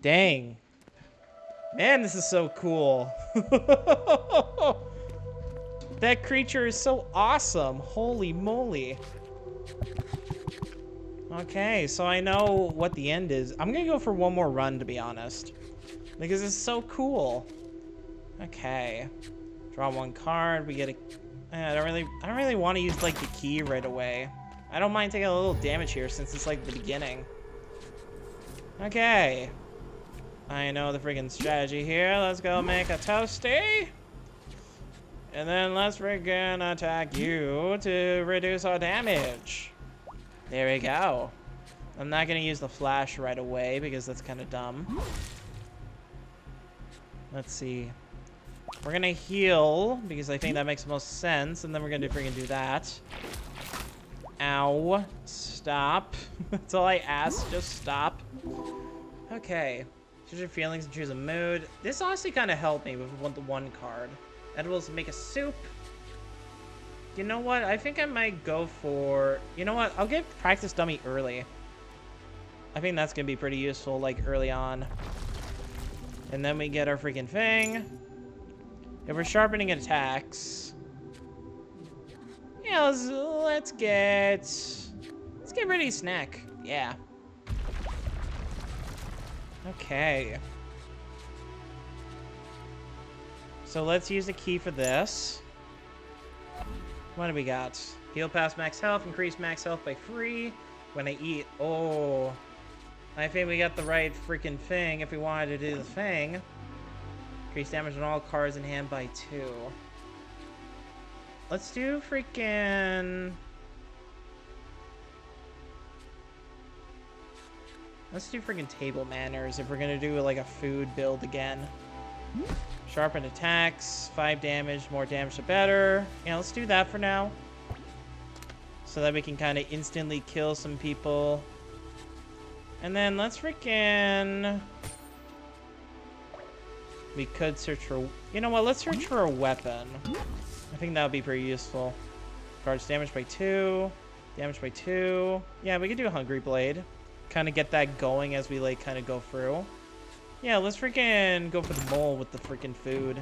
Dang. Man, this is so cool. That creature is so awesome. Holy moly. Okay, so I know what the end is. I'm gonna go for one more run, to be honest. Because it's so cool. Okay. Draw one card. We get a... I don't really want to use, like, the key right away. I don't mind taking a little damage here since it's, like, the beginning. Okay. I know the freaking strategy here. Let's go make a toasty. And then let's freaking attack you to reduce our damage. There we go. I'm not going to use the flash right away because that's kind of dumb. Let's see. We're going to heal because I think that makes the most sense. And then we're going to freaking do that. Ow. Stop. That's all I ask. Just stop. Okay. Choose your feelings and choose a mood. This honestly kind of helped me with the one card. Edibles to make a soup. You know what? I think I might go for... You know what? I'll get practice dummy early. I think that's going to be pretty useful, like, early on. And then we get our freaking thing. If we're sharpening attacks... Yeah, let's get ready to snack. Yeah. Okay. So let's use the key for this. What do we got? Heal past max health, increase max health by 3 when I eat. Oh. I think we got the right freaking thing if we wanted to do the thing. Increase damage on all cards in hand by 2. Let's do freaking... Let's do freaking table manners if we're gonna do like a food build again. Sharpen attacks, 5 damage, more damage the better. Yeah, let's do that for now. So that we can kind of instantly kill some people. And then let's freaking... We could search for... You know what, let's search for a weapon. I think that would be pretty useful. Cards damage by 2. Damage by 2. Yeah, we could do a Hungry Blade. Kind of get that going as we like kind of go through. Yeah, let's freaking go for the mole with the freaking food.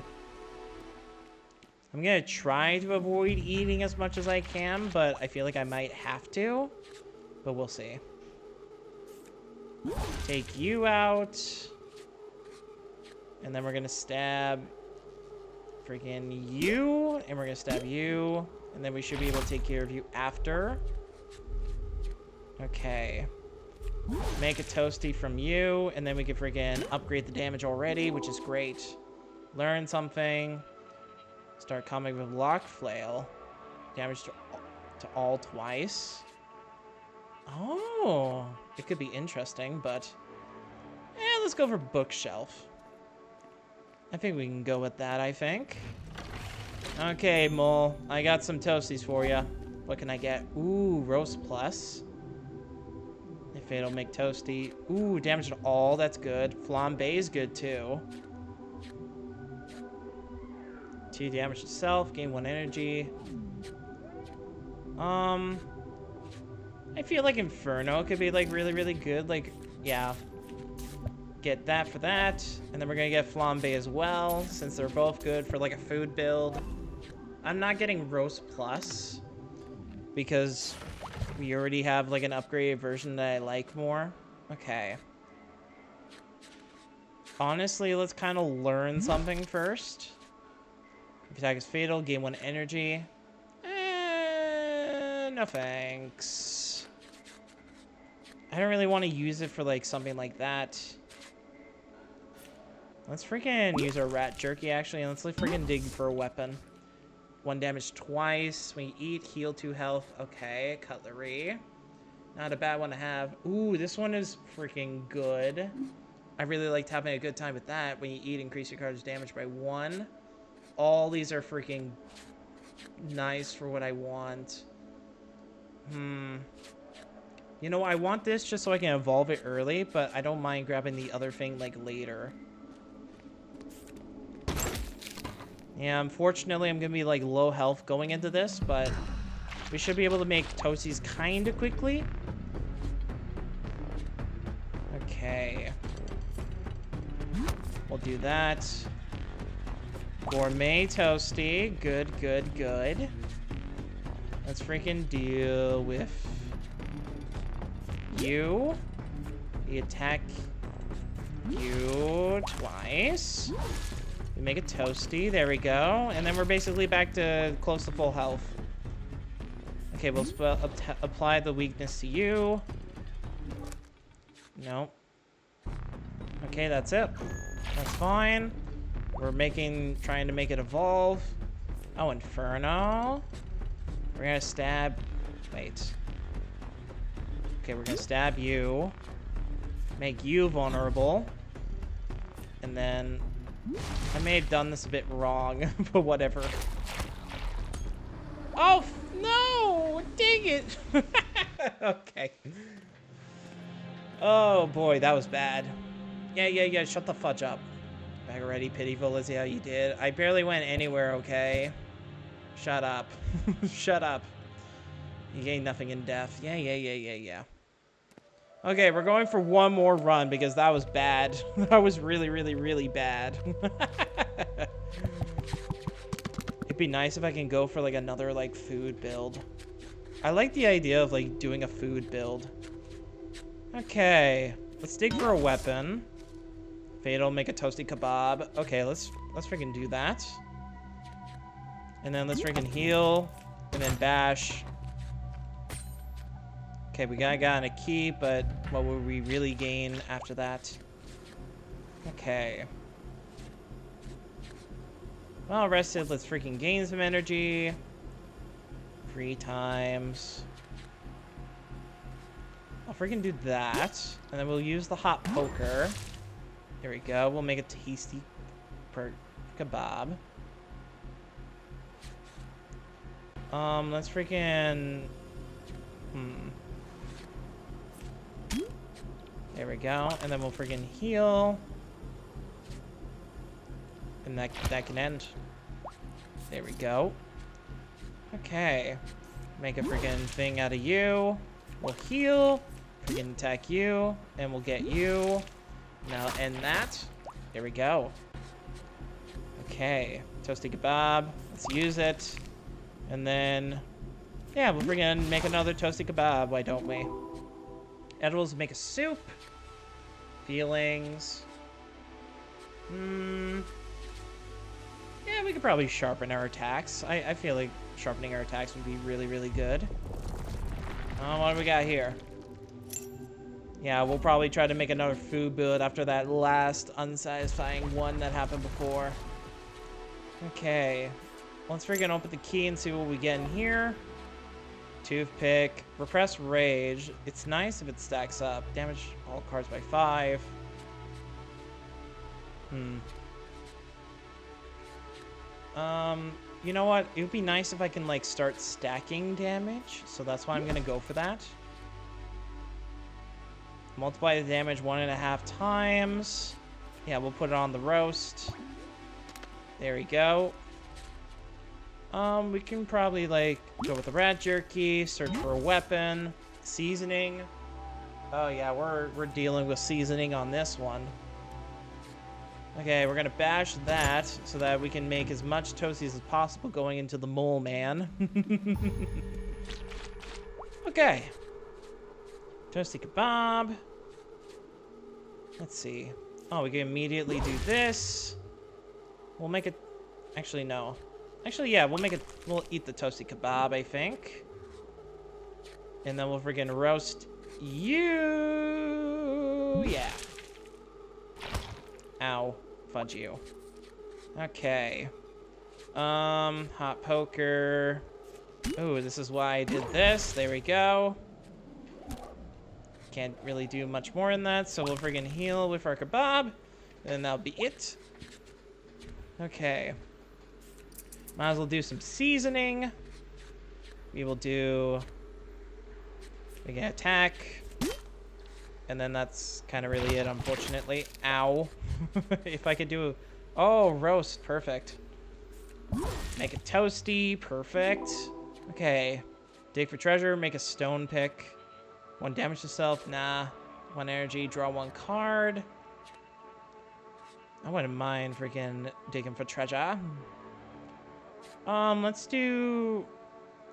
I'm gonna try to avoid eating as much as I can, but I feel like I might have to. But we'll see. Take you out. And then we're gonna stab freaking you. And we're gonna stab you. And then we should be able to take care of you after. Okay. Make a toasty from you, and then we can freaking upgrade the damage already, which is great. Learn something. Start coming with Lock Flail. Damage to all twice. Oh, it could be interesting, but... let's go for Bookshelf. I think we can go with that, I think. Okay, Mole. I got some toasties for you. What can I get? Ooh, Roast Plus. If it'll make toasty. Ooh, damage to all. That's good. Flambe is good too. 2 damage to self. Gain 1 energy. I feel like Inferno could be like really, really good. Like, yeah. Get that for that. And then we're gonna get Flambe as well, since they're both good for like a food build. I'm not getting Roast Plus because we already have like an upgraded version that I like more. Okay. Honestly, let's kind of learn something first. If attack is fatal, gain 1 energy. No thanks. I don't really want to use it for like something like that. Let's freaking use our rat jerky actually, and let's like freaking dig for a weapon. 1 damage twice. When you eat, heal 2 health. Okay, cutlery. Not a bad one to have. Ooh, this one is freaking good. I really liked having a good time with that. When you eat, increase your card's damage by 1. All these are freaking nice for what I want. You know, I want this just so I can evolve it early, but I don't mind grabbing the other thing like later. Yeah, unfortunately, I'm going to be, like, low health going into this, but we should be able to make toasties kind of quickly. Okay. We'll do that. Gourmet toasty. Good, good, good. Let's freaking deal with you. We attack you twice. We make it toasty. There we go. And then we're basically back to close to full health. Okay, we'll apply the weakness to you. No. Okay, that's it. That's fine. We're trying to make it evolve. Oh, Inferno. We're gonna stab. Wait. Okay, we're gonna stab you. Make you vulnerable. And then I may have done this a bit wrong, but whatever. Oh, no! Dang it! Okay. Oh, boy, that was bad. Yeah, shut the fudge up. Back already, pitiful Lizzie, how you did. I barely went anywhere, okay? Shut up. Shut up. You gained nothing in death. Yeah. Okay, we're going for one more run because that was bad. That was really, really, really bad. It'd be nice if I can go for, like, another, like, food build. I like the idea of, like, doing a food build. Okay. Let's dig for a weapon. Fatal, make a toasty kebab. Okay, let's freaking do that. And then let's freaking heal. And then bash. Okay, we got a key, but what will we really gain after that? Okay. Well rested, let's freaking gain some energy. 3 times. I'll freaking do that. And then we'll use the hot poker. There we go. We'll make a tasty kebab. Let's freaking... There we go. And then we'll freaking heal. And that can end. There we go. Okay. Make a freaking thing out of you. We'll heal. Freaking attack you. And we'll get you. Now end that. There we go. Okay. Toasty kebab. Let's use it. And then... yeah, we'll freaking make another toasty kebab. Why don't we? Edibles make a soup. Feelings. Yeah, we could probably sharpen our attacks. I feel like sharpening our attacks would be really, really good. What do we got here? Yeah, we'll probably try to make another food build after that last unsatisfying one that happened before. Okay. Let's freaking open the key and see what we get in here. Toothpick. Repress rage. It's nice if it stacks up. Damage all cards by 5. You know what? It would be nice if I can, like, start stacking damage. So that's why I'm going to go for that. Multiply the damage 1.5 times. Yeah, we'll put it on the roast. There we go. We can probably, like, go with the rat jerky, search for a weapon, seasoning. Oh, yeah, we're dealing with seasoning on this one. Okay, we're gonna bash that so that we can make as much toasties as possible going into the mole man. Okay. Toasty kebab. Let's see. Oh, we can immediately do this. We'll make it... actually, no. Actually, yeah, we'll eat the toasty kebab, I think. And then we'll freaking roast you. Yeah. Ow. Fudge you. Okay. Hot poker. Ooh, this is why I did this. There we go. Can't really do much more than that, so we'll friggin' heal with our kebab. And that'll be it. Okay. Might as well do some seasoning. We will do... we can attack. And then that's kind of really it, unfortunately. Ow. If I could do... oh, roast. Perfect. Make it toasty. Perfect. Okay. Dig for treasure. Make a stone pick. 1 damage to self. Nah. 1 energy. Draw 1 card. I wouldn't mind freaking digging for treasure. Let's do...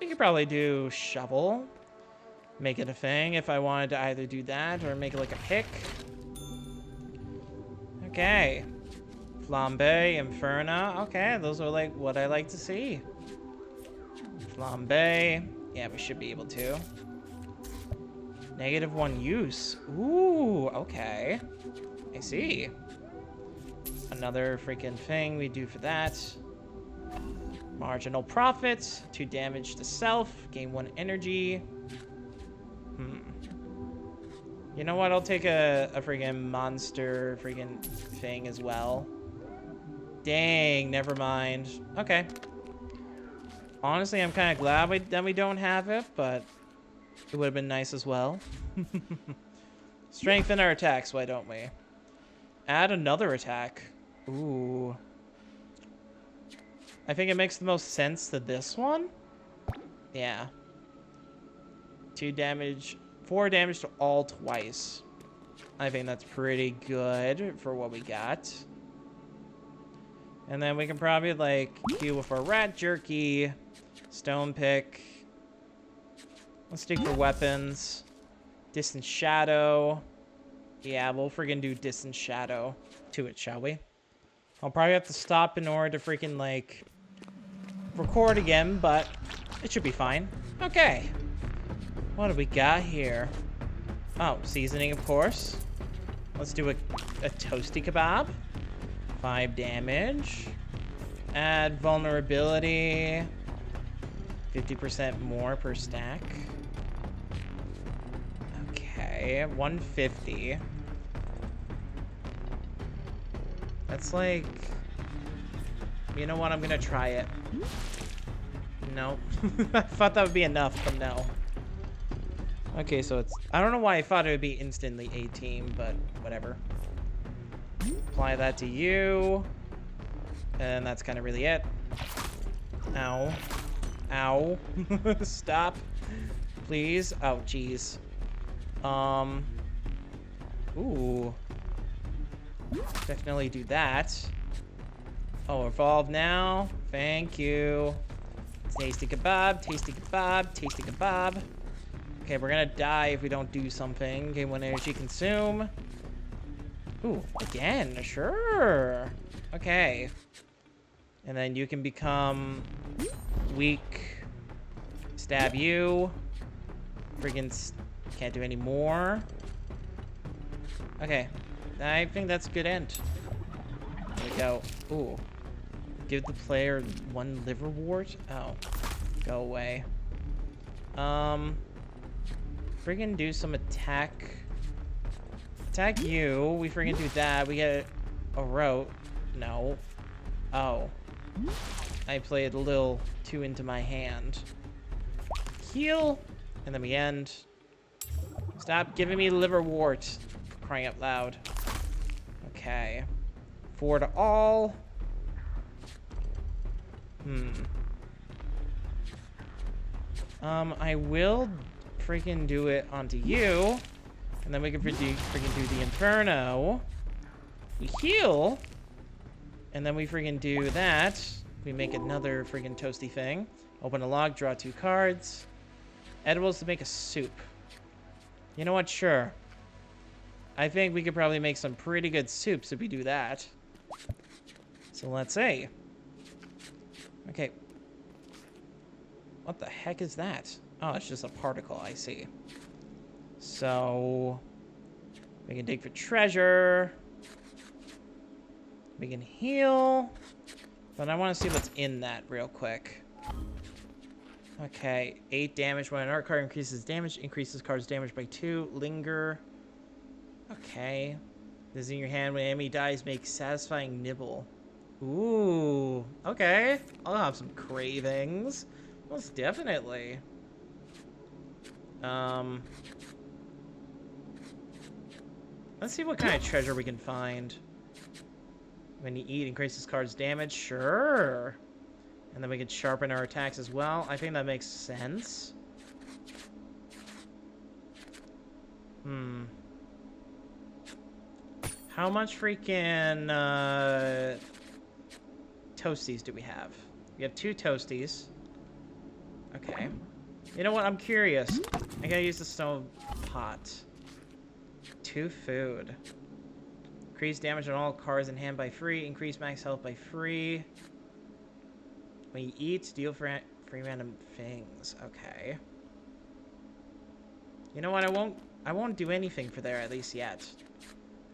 We could probably do shovel. Make it a thing if I wanted to either do that or make it like a pick. Okay. Flambe, Inferno. Okay, those are like what I like to see. Flambe. Yeah, we should be able to. -1 use. Ooh, okay. I see. Another freaking thing we do for that. Marginal profit. 2 damage to self. Gain 1 energy. You know what? I'll take a freaking monster freaking thing as well. Dang, never mind. Okay. Honestly, I'm kind of glad that we don't have it, but it would have been nice as well. Strengthen our attacks, why don't we? Add another attack. Ooh. I think it makes the most sense to this one. Yeah. 2 damage, 4 damage to all twice. I think that's pretty good for what we got. And then we can probably, like, deal with our rat jerky, stone pick. Let's stick for weapons. Distant shadow. Yeah, we'll freaking do distant shadow to it, shall we? I'll probably have to stop in order to freaking, like, record again, but it should be fine. Okay. What do we got here? Oh, seasoning, of course. Let's do a toasty kebab. 5 damage. Add vulnerability. 50% more per stack. Okay, 150. That's like... You know what? I'm gonna try it. No. I thought that would be enough, but no. Okay, so it's... I don't know why I thought it would be instantly 18, but whatever. Apply that to you. And that's kind of really it. Ow. Ow. Stop. Please. Oh, jeez. Ooh. Definitely do that. Oh, evolve now. Thank you. Tasty kebab, tasty kebab, tasty kebab. Okay, we're gonna die if we don't do something. Gain 1 energy consume. Ooh, again, sure. Okay. And then you can become weak. Stab you. Friggin' can't do any more. Okay. I think that's a good end. There we go. Ooh. Give the player 1 liverwort? Oh. Go away. Friggin' do some attack. Attack you. We friggin' do that. We get a rote. No. Oh. I played a little too into my hand. Heal. And then we end. Stop giving me liverwort. For crying out loud. Okay. 4 to all. I will freaking do it onto you. And then we can freaking do the Inferno. We heal. And then we freaking do that. We make another freaking toasty thing. Open a log, draw 2 cards. Edibles to make a soup. You know what? Sure. I think we could probably make some pretty good soups if we do that. So let's see. Okay. What the heck is that? Oh, it's just a particle, I see. So... we can dig for treasure. We can heal. But I want to see what's in that real quick. Okay, 8 damage. When an art card increases card's damage by 2. Linger. Okay. This is in your hand. When an enemy dies, make satisfying nibble. Ooh. Okay. I'll have some cravings. Most definitely. Let's see what kind of treasure we can find. When you eat, increases card's damage. Sure. And then we can sharpen our attacks as well. I think that makes sense. How much freaking toasties do we have? We have 2 toasties. Okay. You know what? I'm curious. I gotta use the stove pot. 2 food. Increase damage on all cards in hand by free. Increase max health by free. When you eat, deal free random things. Okay. You know what? I won't do anything for there, at least yet.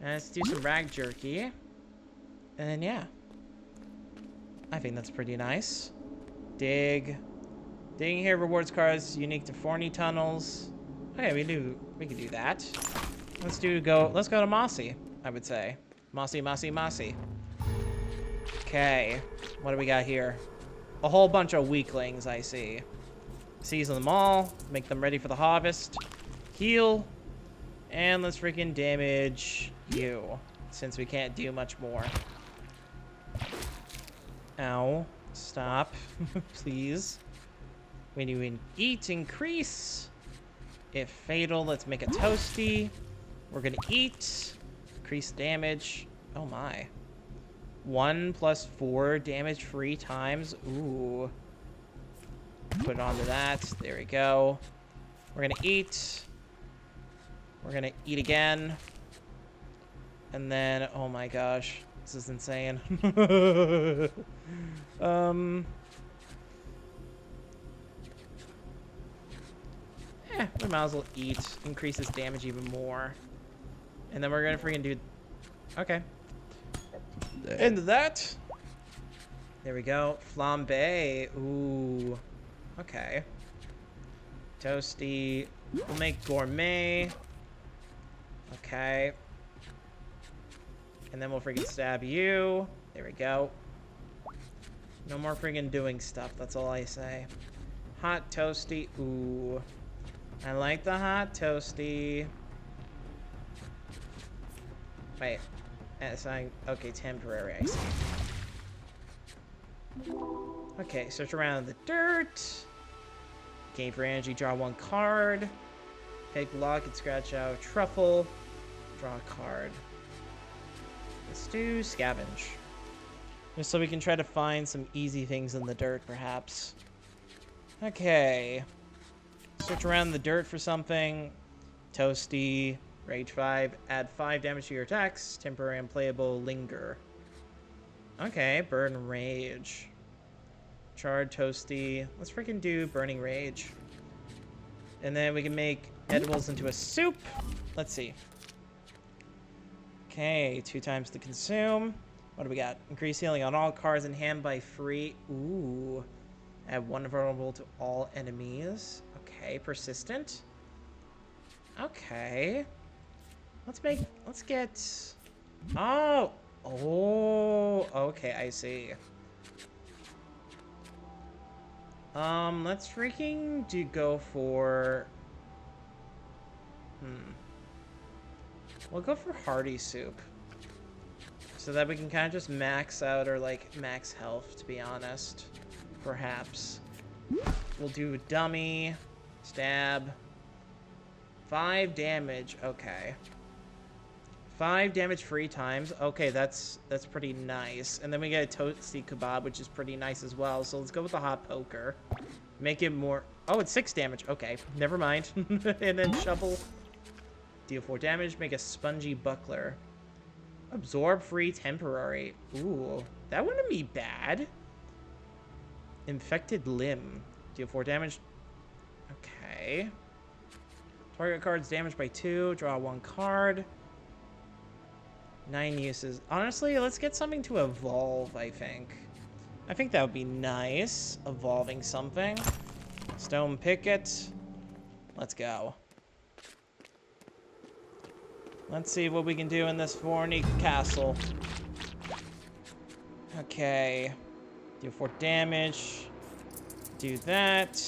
And let's do some rag jerky. And then, yeah. I think that's pretty nice. Dig. Digging here rewards cards unique to Forney tunnels. Okay, we can do that. Let's go to Mossy, I would say. Mossy. Okay. What do we got here? A whole bunch of weaklings, I see. Season them all. Make them ready for the harvest. Heal. And let's freaking damage you, since we can't do much more. Ow. Stop. Please. When you eat, increase. If fatal, let's make a toasty. We're gonna eat. Increase damage. Oh my. 1 + 4 damage 3 times. Ooh. Put it onto that. There we go. We're gonna eat. We're gonna eat again. And then, oh my gosh. This is insane. We might as well eat. Increases damage even more. And then we're gonna freaking do... Okay. End of that. There we go. Flambe. Ooh. Okay. Toasty. We'll make gourmet. Okay. And then we'll freaking stab you. There we go. No more freaking doing stuff. That's all I say. Hot toasty. Ooh. I like the hot toasty. Wait. Okay, temporary, I see. Okay, search around the dirt. Gain for energy, draw 1 card. Pick lock and scratch out truffle. Draw a card. Let's do scavenge. Just so we can try to find some easy things in the dirt, perhaps. Okay. Search around the dirt for something. Toasty. Rage 5. Add 5 damage to your attacks. Temporary unplayable. Linger. Okay. Burn Rage. Charred Toasty. Let's freaking do Burning Rage. And then we can make edibles into a soup. Let's see. Okay. 2 times to consume. What do we got? Increase healing on all cards in hand by free. Ooh. Add 1 vulnerable to all enemies. Okay. Persistent. Okay. Let's get... Oh! Oh! Okay, I see. Let's freaking go for... We'll go for hearty soup. So that we can kind of just max out or, like, max health, to be honest. Perhaps. We'll do dummy. Stab. 5 damage. Okay. 5 damage 3 times. Okay, that's pretty nice. And then we get a toasty kebab, which is pretty nice as well. So let's go with the hot poker. Make it more... Oh, it's 6 damage. Okay, never mind. And then shovel. Deal 4 damage. Make a spongy buckler. Absorb free temporary. Ooh, that wouldn't be bad. Infected limb. Deal 4 damage. Okay. Target cards damaged by 2. Draw 1 card. 9 uses. Honestly, let's get something to evolve, I think. I think that would be nice. Evolving something. Stone picket. Let's go. Let's see what we can do in this Forney castle. Okay. Do 4 damage. Do that.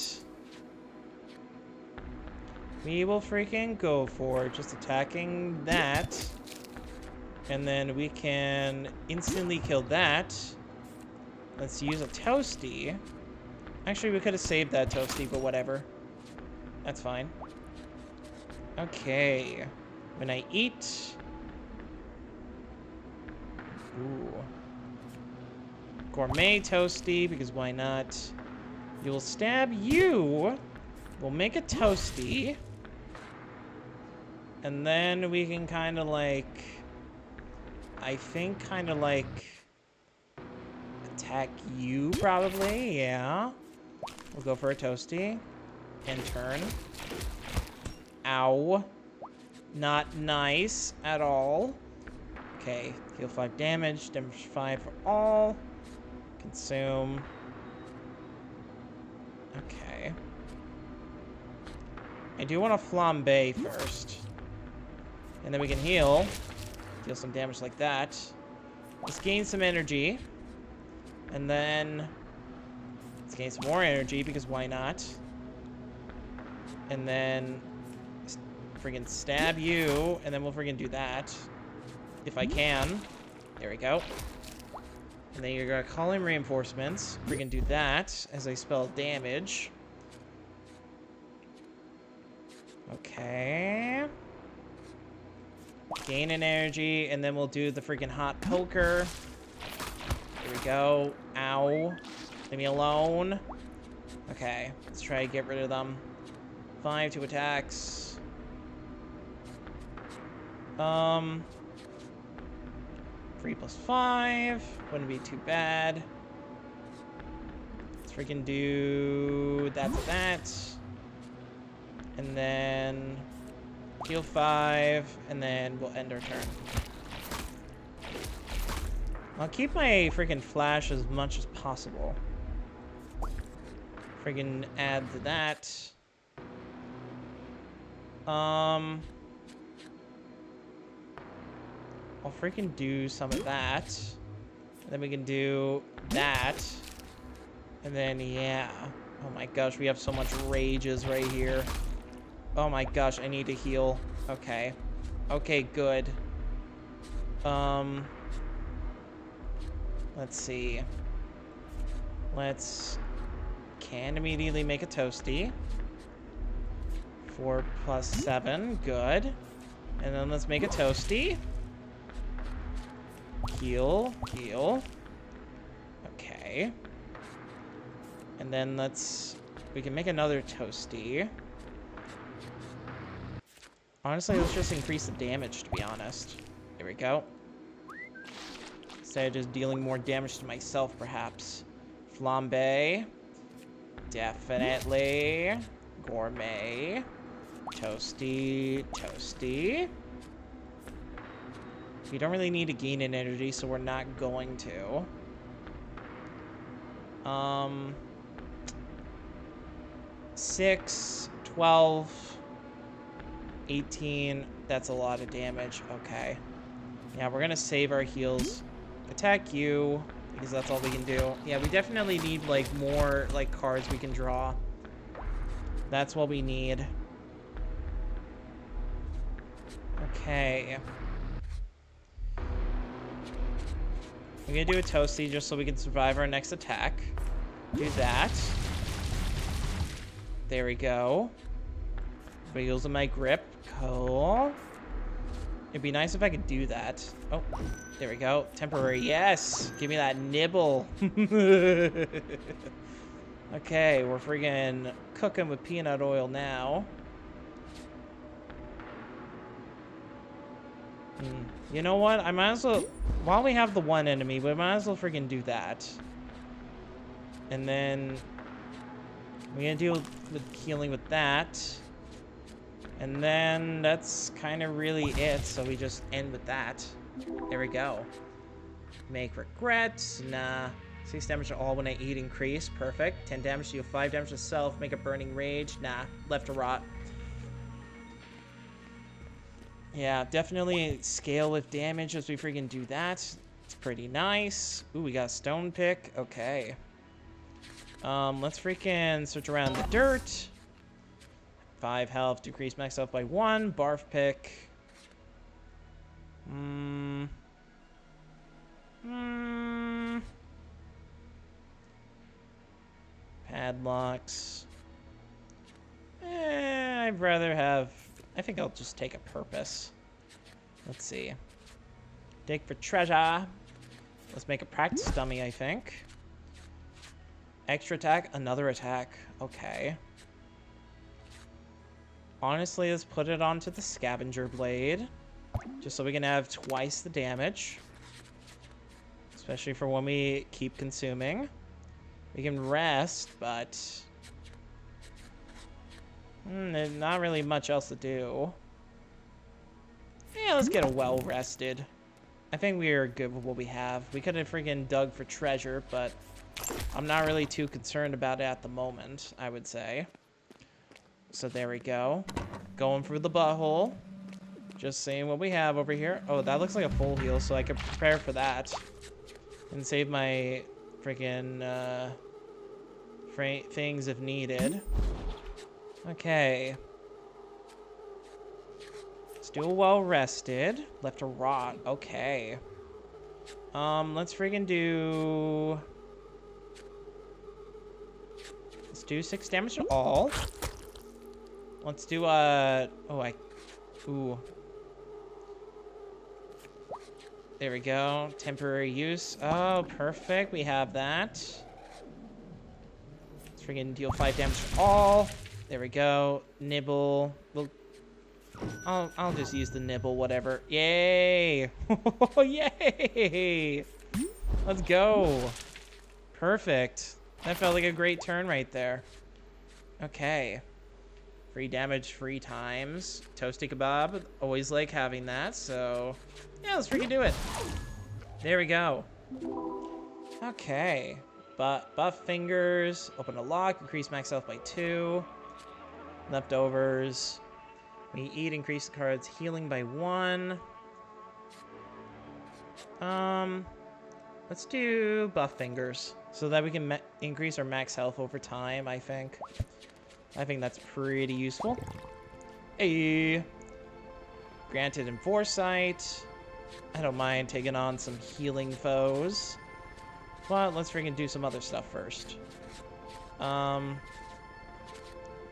We will freaking go for just attacking that. And then we can instantly kill that. Let's use a toasty. Actually, we could have saved that toasty, but whatever. That's fine. Okay. When I eat... Ooh. Gourmet toasty, because why not? You'll stab you. We'll make a toasty. And then we can kind of like... I think kind of like... attack you, probably. Yeah. We'll go for a toasty. And turn. Ow. Not nice at all. Okay. Heal 5 damage. Damage 5 for all. Consume. Okay. I do want to flambe first. And then we can heal. Deal some damage like that. Let's gain some energy. And then... let's gain some more energy, because why not? And then... friggin' stab you. And then we'll friggin' do that. If I can. There we go. And then you're gonna call in reinforcements. Friggin' do that as I spell damage. Okay. Gain an energy, and then we'll do the freaking hot poker. There we go. Ow. Leave me alone. Okay, let's try to get rid of them. 5 2 attacks. 3 plus 5. Wouldn't be too bad. Let's freaking do that. And then heal 5, and then we'll end our turn. I'll keep my freaking flash as much as possible. Freaking add to that. I'll freaking do some of that. And then we can do that. And then, yeah. Oh my gosh, we have so much rages right here. Oh my gosh, I need to heal. Okay. Okay, good. Let's see. Can immediately make a toasty. 4 plus 7, good. And then let's make a toasty. Heal. Okay. And then we can make another toasty. Honestly, let's just increase the damage, to be honest. There we go. Instead of just dealing more damage to myself, perhaps. Flambe. Definitely. Gourmet. Toasty. We don't really need to gain an energy, so we're not going to. 6, 12... 18, that's a lot of damage. Okay. Yeah, we're gonna save our heals. Attack you, because that's all we can do. Yeah, we definitely need, like, more, like, cards we can draw. That's what we need. Okay. We're gonna do a toasty just so we can survive our next attack. Do that. There we go. Wheels in my grip. Cool. It'd be nice if I could do that. Oh, there we go. Temporary. Yes. Give me that nibble. Okay, we're friggin' cooking with peanut oil now. You know what? I might as well... while we have the one enemy, we might as well friggin' do that. And then... we're gonna deal with healing with that. And then that's kind of really it, so we just end with that. There we go. Make regrets. Nah. 6 damage to all when I eat increase. Perfect. 10 damage to you, 5 damage to self. Make a burning rage. Nah. Left to rot. Yeah, definitely scale with damage as we freaking do that. It's pretty nice. Ooh, we got a stone pick. Okay. Let's freaking search around the dirt. 5 health, decrease max health by 1. Barf pick. Padlocks. I'd rather have... I think I'll just take a purpose. Let's see. Dig for treasure. Let's make a practice dummy, I think. Extra attack, another attack. Okay. Honestly, let's put it onto the scavenger blade. Just so we can have twice the damage. Especially for when we keep consuming. We can rest, but... there's not really much else to do. Yeah, let's get a well rested. I think we are good with what we have. We could have freaking dug for treasure, but I'm not really too concerned about it at the moment, I would say. So there we go. Going through the butthole. Just seeing what we have over here. Oh, that looks like a full heal, so I could prepare for that. And save my freaking things if needed. Okay. Still well rested. Left to rot. Okay. Let's freaking do... Let's do 6 damage to all. Let's do, ooh. There we go. Temporary use. Oh, perfect. We have that. Let's freaking deal 5 damage to all. There we go. Nibble. We'll... I'll just use the nibble, whatever. Yay! Yay! Let's go. Perfect. That felt like a great turn right there. Okay. Free damage 3 times. Toasty kebab. Always like having that, so... Yeah, let's freaking do it. There we go. Okay. Buff fingers. Open a lock. Increase max health by 2. Leftovers. We eat. Increase the card's healing by 1. Let's do buff fingers. So that we can increase our max health over time, I think. I think that's pretty useful. Hey. Granted in Foresight. I don't mind taking on some healing foes. But let's freaking do some other stuff first.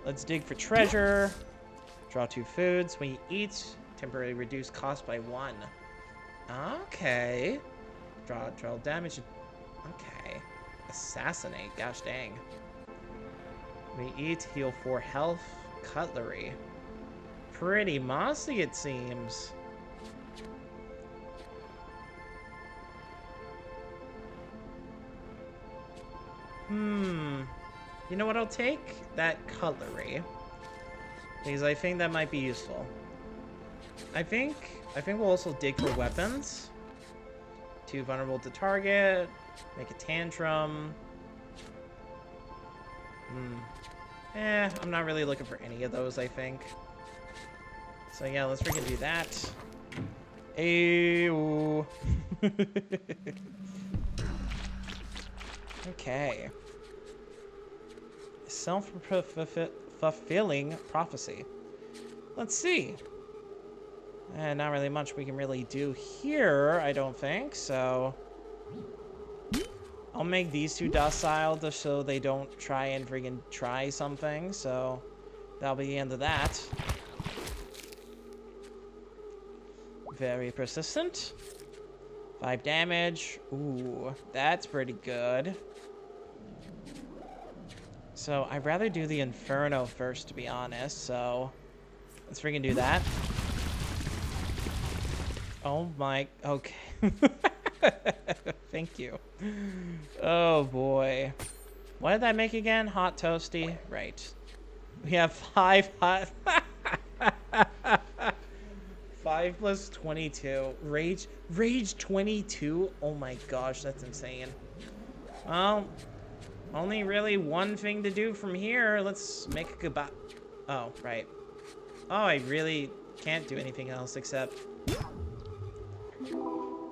Let's dig for treasure. Draw 2 foods. When you eat, temporarily reduce cost by 1. Okay. Draw damage. Okay. Assassinate. Gosh dang. When you eat, heal 4 health. Cutlery. Pretty mossy, it seems. You know what I'll take? That cutlery. Because I think that might be useful. I think we'll also dig for weapons. 2 vulnerable to target. Make a tantrum. I'm not really looking for any of those, I think. So yeah, let's freaking do that. Ew. Okay. Self-fulfilling prophecy. Let's see. Not really much we can really do here, I don't think, so... I'll make these 2 docile just so they don't try and friggin' try something, so... That'll be the end of that. Very persistent. 5 damage. Ooh, that's pretty good. So, I'd rather do the Inferno first, to be honest, so... Let's freaking do that. Oh my... Okay. Thank you. Oh boy. What did that make again? Hot toasty? Right. We have 5 hot... 5 plus 22. Rage 22? Oh my gosh, that's insane. Well, only really one thing to do from here. Let's make a goodbye. Oh, right. Oh, I really can't do anything else except...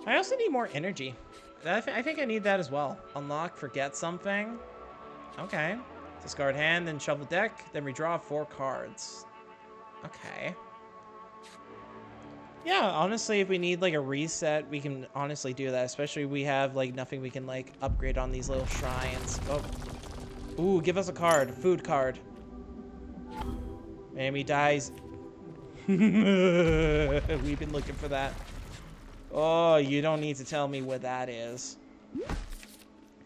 I also need more energy. I think I need that as well. Unlock, forget something. Okay. Discard hand, then shuffle deck, then redraw 4 cards. Okay. Yeah, honestly, if we need, like, a reset, we can honestly do that. Especially if we have, like, nothing we can, like, upgrade on these little shrines. Oh. Ooh, give us a card. Food card. Enemy dies. We've been looking for that. Oh, you don't need to tell me where that is.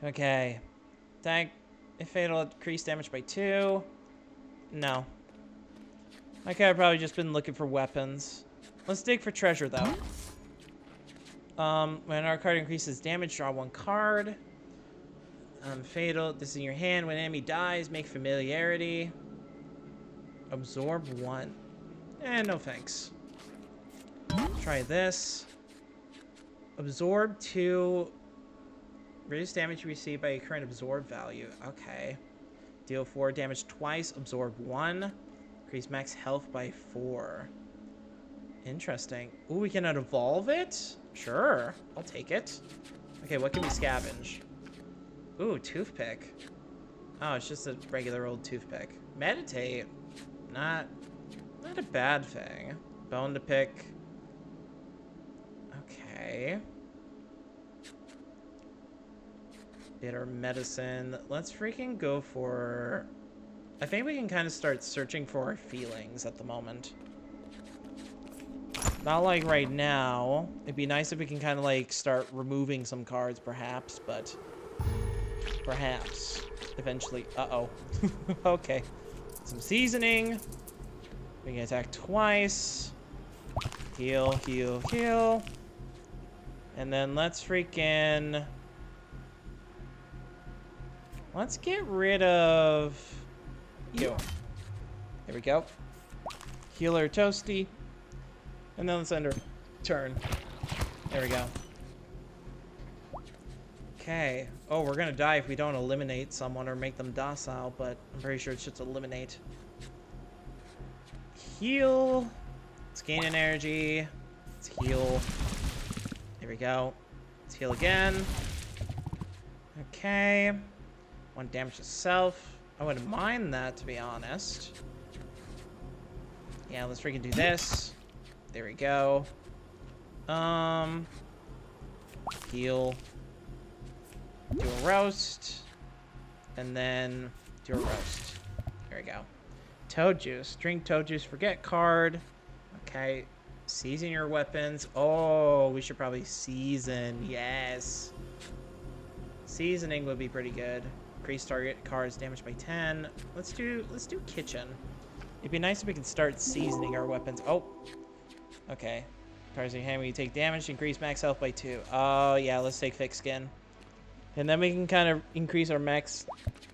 Okay. Tag. If fatal, increase damage by 2. No. I could have probably just been looking for weapons. Let's dig for treasure, though. When our card increases damage, draw 1 card. Fatal. This is in your hand. When an enemy dies, make familiarity. Absorb 1. No thanks. Try this. Absorb 2. Reduce damage received by a current absorb value. Okay. Deal 4 damage twice. Absorb 1. Increase max health by 4. Interesting. Ooh, we cannot evolve it? Sure. I'll take it. Okay, what can we scavenge? Ooh, toothpick. Oh, it's just a regular old toothpick. Meditate. Not a bad thing. Bone to pick. Okay. Bitter medicine. Let's freaking go for... I think we can kind of start searching for our feelings at the moment. Not like right now. It'd be nice if we can kind of like start removing some cards perhaps, but... Perhaps. Eventually. Uh-oh. Okay. Some seasoning. We can attack twice. Heal, heal, heal. And then let's freaking... Let's get rid of... you. There we go. Healer Toasty. And then let's end her turn. There we go. Okay. Oh, we're gonna die if we don't eliminate someone or make them docile, but I'm pretty sure it's just eliminate. Heal. Let's gain an energy. Let's heal. There we go. Let's heal again. Okay. 1 damage to self. I wouldn't mind that, to be honest. Yeah, let's freaking do this. There we go. Heal. Do a roast. And then do a roast. There we go. Toad juice. Drink toad juice. Forget card. Okay. Season your weapons. Oh, we should probably season. Yes. Seasoning would be pretty good. Increase target cards damage by 10. Let's do kitchen. It'd be nice if we could start seasoning our weapons. Oh. Okay. Cards in your hand when you take damage, increase max health by 2. Oh yeah, let's take thick skin. And then we can kind of increase our max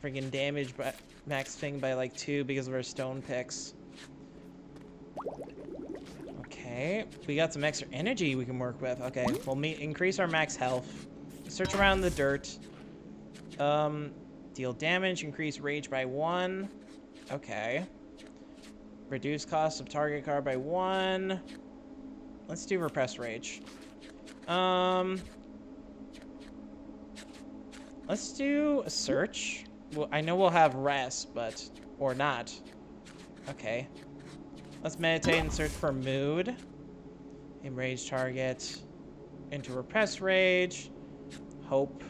freaking damage by max thing by like 2 because of our stone picks. Okay, we got some extra energy we can work with. Okay, we'll increase our max health. Search around the dirt. Deal damage, increase rage by 1. Okay. Reduce cost of target card by 1. Let's do repress rage. Let's do a search. Well, I know we'll have rest, but... or not. Okay. Let's meditate and search for mood. Enrage target. Into repress rage. Hope.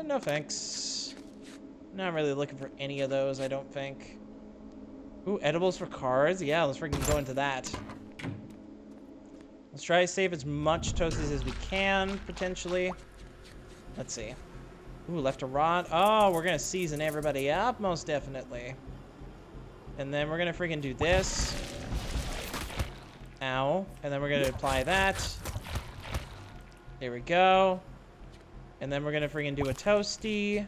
No thanks. Not really looking for any of those, I don't think. Ooh, edibles for cards? Yeah, let's freaking go into that. Let's try to save as much toasties as we can, potentially. Let's see. Ooh, left to rot. Oh, we're gonna season everybody up, most definitely. And then we're gonna freaking do this. Ow. And then we're gonna apply that. There we go. And then we're gonna freaking do a toasty.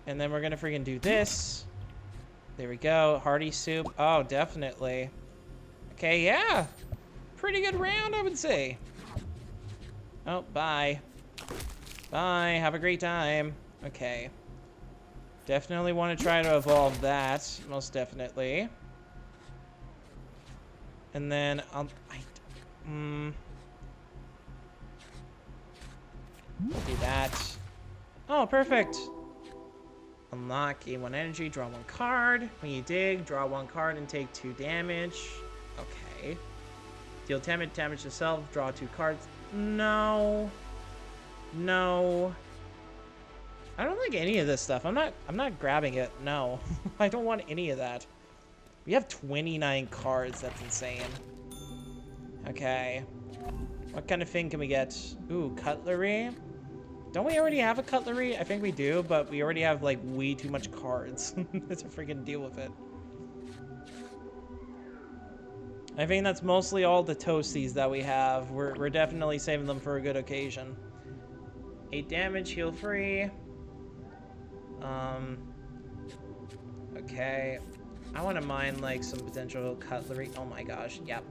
And then we're gonna freaking do this. There we go. Hearty soup. Oh, definitely. Okay, yeah. Pretty good round, I would say. Oh, bye. Bye. Have a great time. Okay. Definitely want to try to evolve that. Most definitely. And then I'll... We'll do that. Oh, perfect. Unlock, gain 1 energy, draw 1 card. When you dig, draw 1 card and take 2 damage. Okay. Deal damage to self, draw 2 cards. No. No. I don't like any of this stuff. I'm not grabbing it. No. I don't want any of that. We have 29 cards. That's insane. Okay. What kind of thing can we get? Ooh, cutlery. Don't we already have a cutlery? I think we do, but we already have, like, way too much cards to freaking deal with it. I think that's mostly all the toasties that we have. We're definitely saving them for a good occasion. 8 damage, heal free. Okay. I want to mine, like, some potential cutlery. Oh my gosh, yep.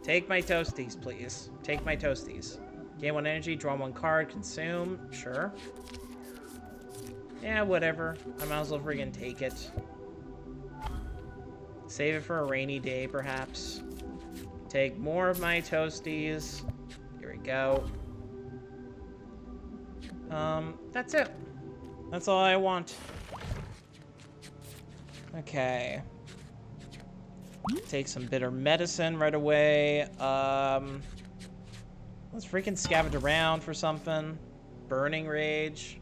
Take my toasties, please. Take my toasties. Gain 1 energy, draw 1 card, consume. Sure. Yeah, whatever. I might as well friggin' take it. Save it for a rainy day, perhaps. Take more of my toasties. Here we go. That's it. That's all I want. Okay. Take some bitter medicine right away. Let's freaking scavenge around for something. Burning Rage.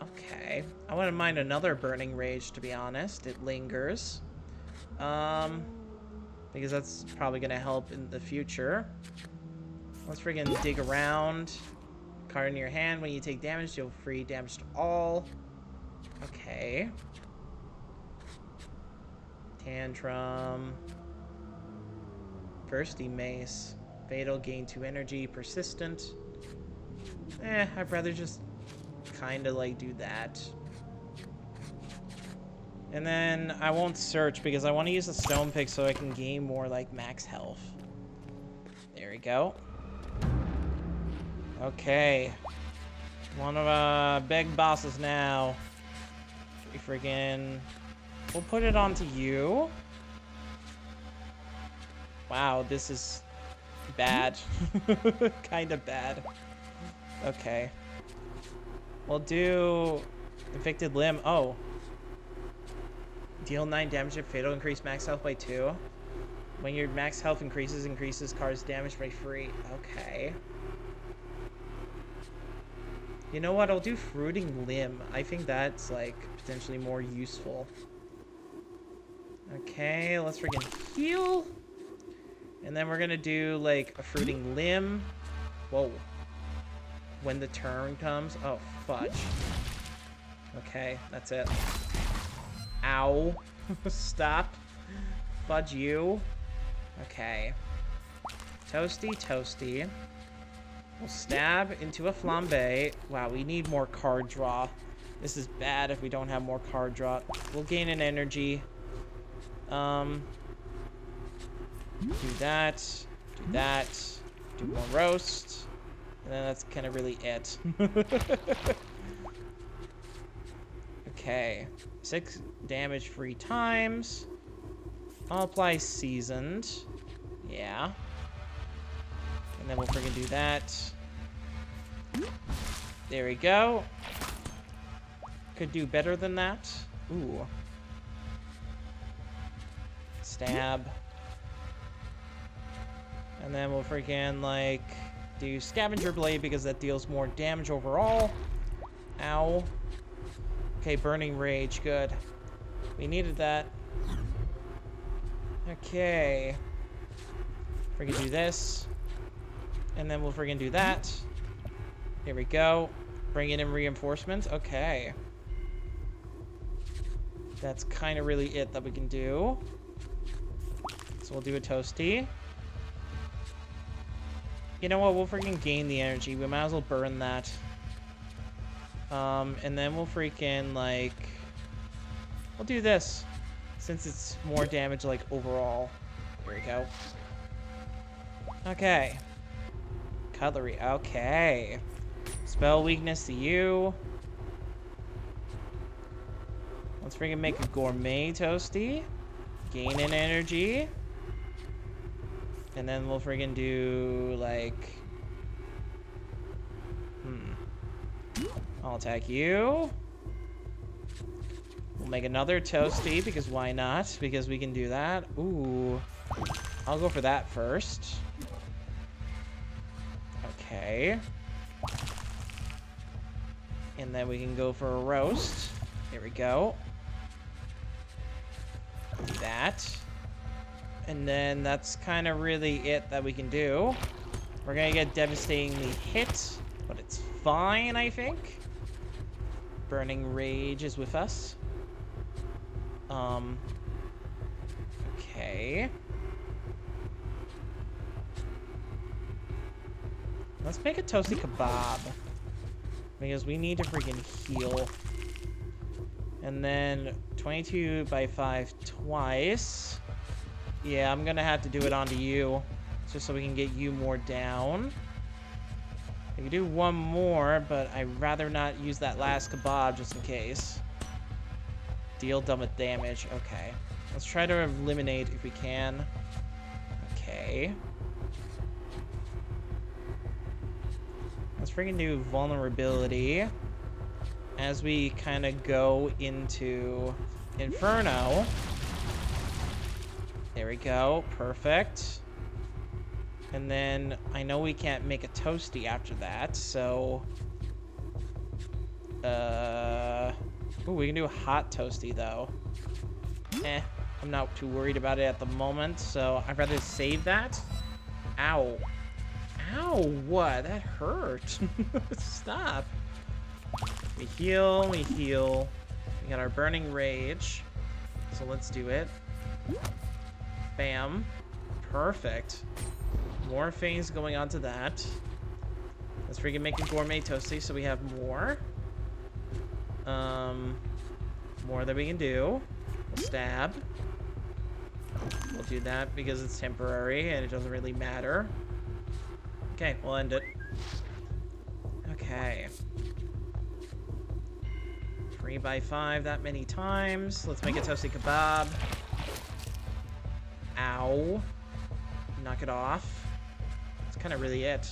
Okay. I wouldn't mind another Burning Rage, to be honest. It lingers. Because that's probably going to help in the future. Let's freaking dig around. Card in your hand. When you take damage, you'll free damage to all. Okay. Tantrum. Bursty Mace. Fatal, gain 2 energy. Persistent. I'd rather just kind of like do that. And then I won't search because I want to use the stone pick so I can gain more like max health. There we go. Okay. One of our big bosses now. We freaking... We'll put it onto you. Wow, this is bad. Kind of bad. Okay. We'll do Infected Limb. Oh. Deal 9 damage if fatal, increase max health by 2. When your max health increases card's damage by 3. Okay. You know what? I'll do Fruiting Limb. I think that's, like, potentially more useful. Okay, let's freaking heal. And then we're gonna do, like, a Fruiting Limb. Whoa. When the turn comes. Oh, fudge. Okay, that's it. Ow. Stop. Fudge you. Okay. Toasty, toasty. We'll stab into a flambe. Wow, we need more card draw. This is bad if we don't have more card draw. We'll gain an energy. Do that. Do that. Do more roast. And then that's kind of really it. Okay. 6 damage 3 times. I'll apply seasoned. Yeah. And then we'll freaking do that. There we go. Could do better than that. Ooh. Stab. And then we'll freaking, like, do Scavenger Blade because that deals more damage overall. Ow. Okay, Burning Rage. Good. We needed that. Okay. Freaking do this. And then we'll freaking do that. Here we go. Bringing in reinforcements. Okay. That's kind of really it that we can do. So we'll do a toasty. You know what? We'll freaking gain the energy. We might as well burn that. And then we'll freaking, like... We'll do this. Since it's more damage, like, overall. Here we go. Okay. Cutlery. Okay. Spell weakness to you. Let's freaking make a gourmet toasty. Gain an energy. And then we'll freaking do, like... I'll attack you. We'll make another toasty, because why not? Because we can do that. Ooh. I'll go for that first. Okay. And then we can go for a roast. Here we go. that. And then that's kind of really it that we can do. We're gonna get devastatingly hit, but it's fine, I think. Burning Rage is with us. Okay. Let's make a toasty kebab. Because we need to freaking heal. And then 22 by 5 twice. Yeah, I'm gonna have to do it onto you. Just so we can get you more down. We can do one more, but I'd rather not use that last kebab just in case. Deal double damage. Okay. Let's try to eliminate if we can. Okay. Let's freaking do vulnerability as we kind of go into Inferno. There we go. Perfect. And then I know we can't make a toasty after that, so... Ooh, we can do a hot toasty, though. I'm not too worried about it at the moment, so I'd rather save that. Ow. Ow, what? That hurt. Stop. We heal, we heal. We got our Burning Rage. So let's do it. Bam. Perfect. More things going on to that. Let's freaking make a gourmet toasty so we have more. More that we can do. We'll stab. We'll do that because it's temporary and it doesn't really matter. Okay, we'll end it. Okay. 3 by 5 that many times. Let's make a toasty kebab. Ow. Knock it off. That's kind of really it.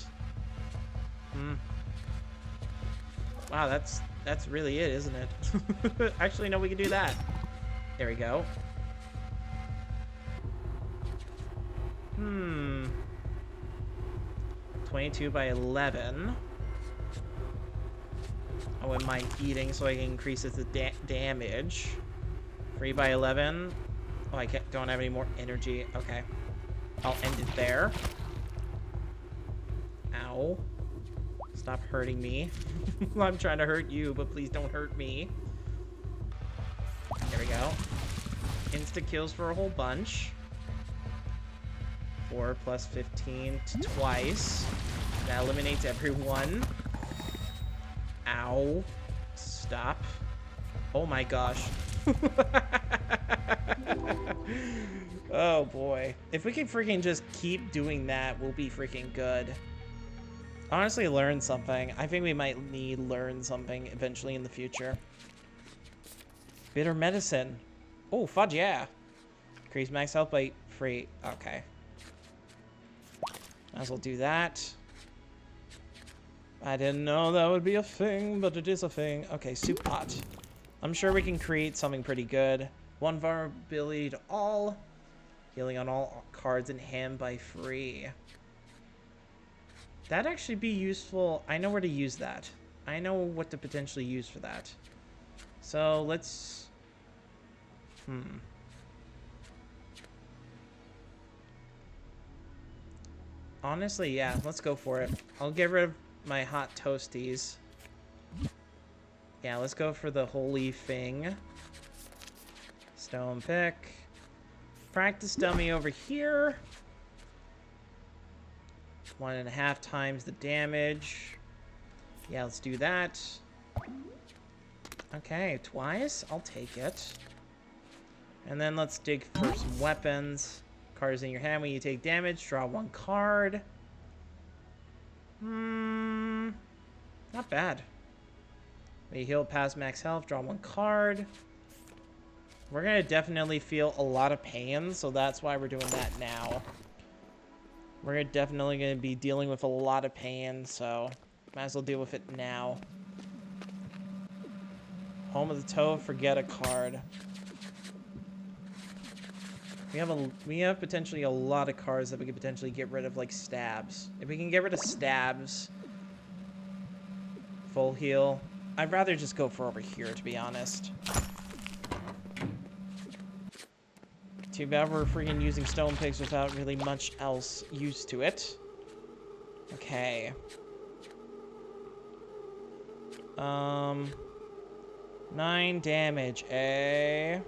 Wow, that's really it, isn't it? Actually, no, we can do that. There we go. 22 by 11. Oh, am I eating so I can increase its damage? 3 by 11. Oh, I don't have any more energy. Okay. I'll end it there. Ow. Stop hurting me. I'm trying to hurt you, but please don't hurt me. There we go. Insta kills for a whole bunch. 4 plus 15 twice. That eliminates everyone. Ow. Stop. Oh my gosh. Oh boy. If we can freaking just keep doing that, we'll be freaking good. Honestly, learn something. I think we might need learn something eventually in the future. Bitter medicine. Oh, fudge, yeah. Increase max health by free. Okay. Might as well do that. I didn't know that would be a thing, but it is a thing. Okay, soup pot. I'm sure we can create something pretty good. 1 vulnerability to all. Healing on all cards in hand by free. That'd actually be useful. I know where to use that. I know what to potentially use for that. So let's... Honestly, yeah, let's go for it. I'll get rid of my hot toasties. Yeah, let's go for the holy thing. Stone pick. Practice dummy over here. 1.5 times the damage. Yeah, let's do that. Okay, twice. I'll take it. And then let's dig for some weapons. Cards in your hand when you take damage. Draw 1 card. Not bad. We heal past max health. Draw 1 card. We're going to definitely feel a lot of pain, so that's why we're doing that now. We're definitely going to be dealing with a lot of pain, so might as well deal with it now. Home of the Toe, forget a card. We have potentially a lot of cards that we could potentially get rid of, like stabs. If we can get rid of stabs, full heal. I'd rather just go for over here, to be honest. Too bad we're freaking using stone picks without really much else used to it. Okay. 9 damage, eh?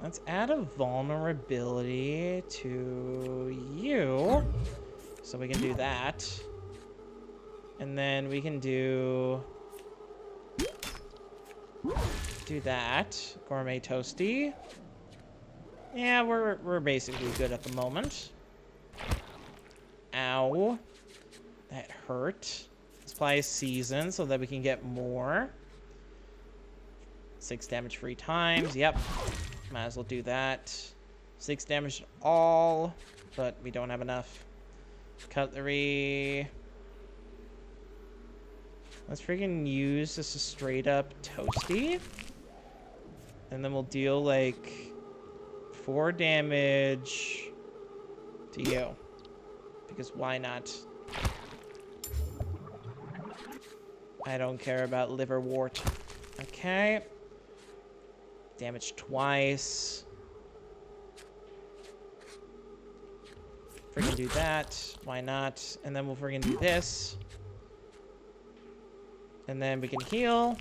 Let's add a vulnerability to you. So we can do that. And then we can do that. Gourmet toasty. Yeah, we're basically good at the moment. Ow. That hurt. Supply is season so that we can get more. 6 damage 3 times. Yep. Might as well do that. 6 damage all, but we don't have enough. Cutlery. Let's freaking use this straight up toasty. And then we'll deal like 4 damage to you. Because why not? I don't care about liverwort. Okay. Damage twice. Freaking do that. Why not? And then we'll freaking do this. And then we can heal.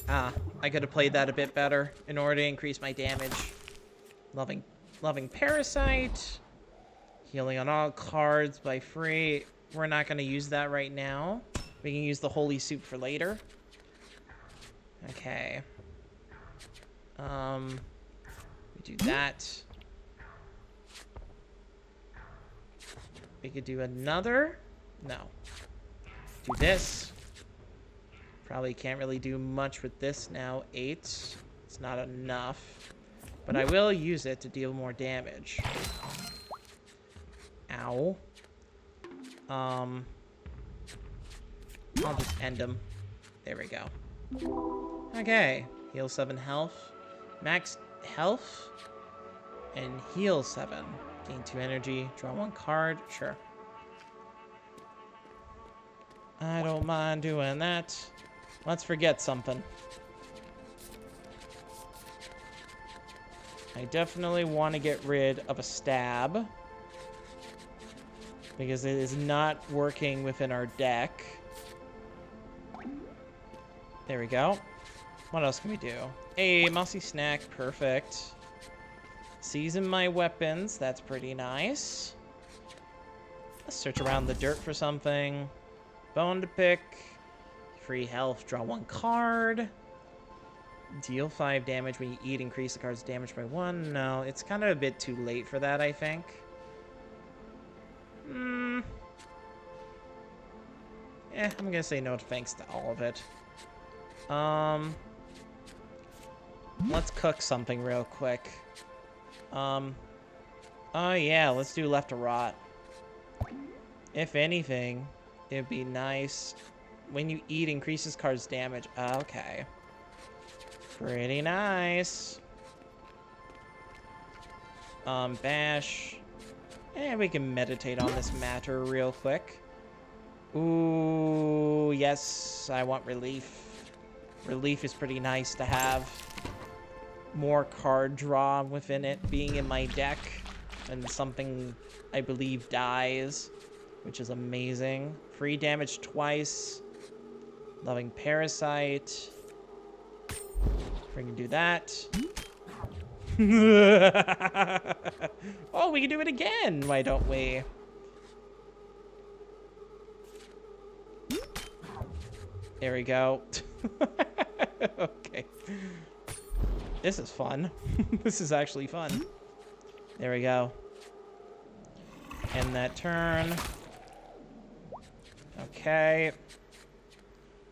Ah, I could have played that a bit better in order to increase my damage. Loving Parasite. Healing on all cards by free. We're not going to use that right now. We can use the Holy Soup for later. Okay. We do that. We could do another. No. Do this. Probably can't really do much with this now. 8. It's not enough. But I will use it to deal more damage. Ow. I'll just end him. There we go. Okay. Heal 7 health. Max health. And heal 7. Gain 2 energy. Draw 1 card. Sure. I don't mind doing that. Let's forget something. I definitely want to get rid of a stab. Because it is not working within our deck. There we go. What else can we do? A mossy snack. Perfect. Season my weapons. That's pretty nice. Let's search around the dirt for something. Bone to pick. Free health. Draw 1 card. Deal 5 damage when you eat. Increase the card's damage by 1. No, it's kind of a bit too late for that, I think. Yeah, I'm gonna say no thanks to all of it. Let's cook something real quick. Oh yeah, let's do left to rot. If anything, it'd be nice. When you eat, increases card's damage. Okay. Pretty nice. Bash. And we can meditate on this matter real quick. Ooh, yes, I want relief. Relief is pretty nice to have. More card draw within it being in my deck. And something, I believe, dies. Which is amazing. Free damage twice. Loving Parasite. We can do that. Oh, we can do it again. Why don't we? There we go. Okay. This is fun. This is actually fun. There we go. End that turn. Okay.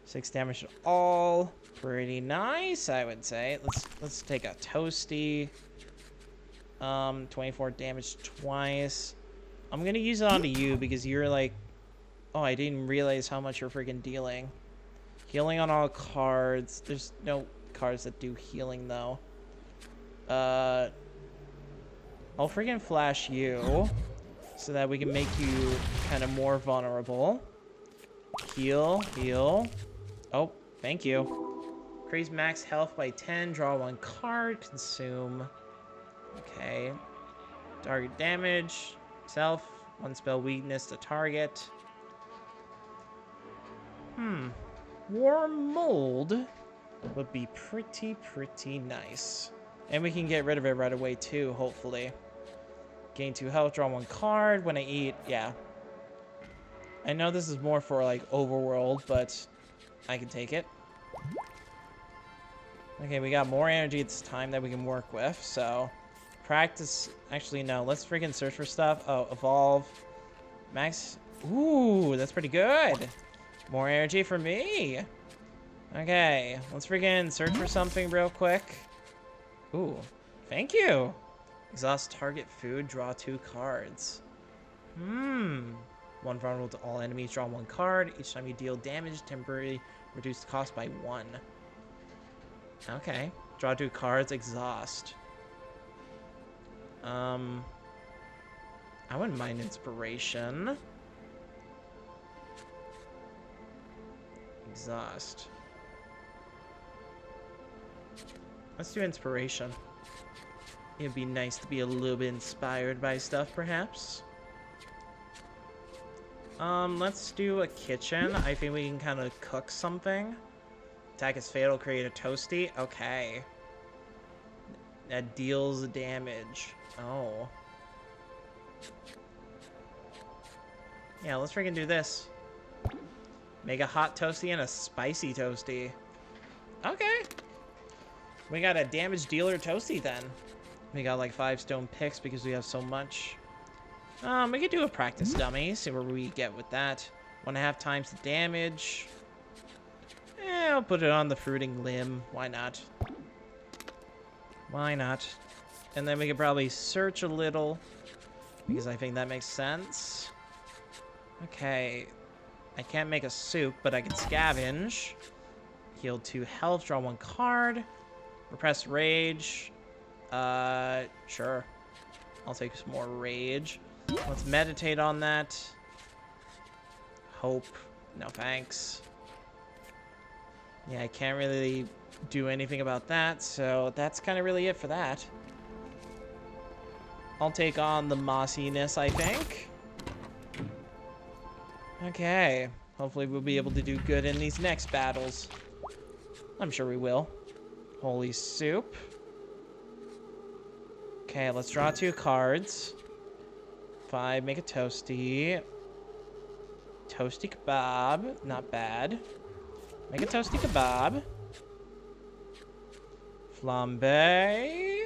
6 damage to all. Pretty nice, I would say. Let's take a toasty. 24 damage twice. I'm gonna use it onto you because you're like... Oh, I didn't realize how much you're freaking dealing. Healing on all cards. There's no cards that do healing, though. I'll freaking flash you so that we can make you kind of more vulnerable. Heal, heal. Oh, Thank you. Increase max health by 10. Draw 1 card. Consume. Okay. Target damage. Self. 1 spell weakness to target. Warm mold would be pretty nice. And we can get rid of it right away too, hopefully. Gain 2 health, draw 1 card when I eat. Yeah. I know this is more for like overworld, but I can take it. Okay, we got more energy this time that we can work with, so practice. Actually, no, let's freaking search for stuff. Oh, evolve. Max. Ooh, that's pretty good. More energy for me. Okay, let's freaking search for something real quick. Ooh, thank you. Exhaust target food, draw 2 cards. 1 vulnerable to all enemies, draw 1 card. Each time you deal damage, temporarily reduce the cost by 1. Okay, draw 2 cards, exhaust. I wouldn't mind inspiration. Exhaust. Let's do inspiration. It'd be nice to be a little bit inspired by stuff, perhaps. Let's do a kitchen. I think we can kind of cook something. Attack is fatal, create a toasty. Okay. That deals damage. Oh. Yeah, let's freaking do this. Make a hot toasty and a spicy toasty. Okay. We got a damage dealer toasty then. We got like 5 stone picks because we have so much. We could do a practice dummy, see where we get with that. 1.5 times the damage. I'll put it on the fruiting limb. Why not? Why not? And then we could probably search a little, because I think that makes sense. Okay. I can't make a soup, but I can scavenge. Heal 2 health, draw 1 card. Repress rage. Sure. I'll take some more rage. Let's meditate on that. Hope. No thanks. Yeah, I can't really do anything about that, so that's kind of really it for that. I'll take on the mossiness, I think. Okay. Hopefully we'll be able to do good in these next battles. I'm sure we will. Holy soup. Okay, let's draw 2 cards. 5, make a toasty. Toasty kebab. Not bad. Make a toasty kebab. Flambe.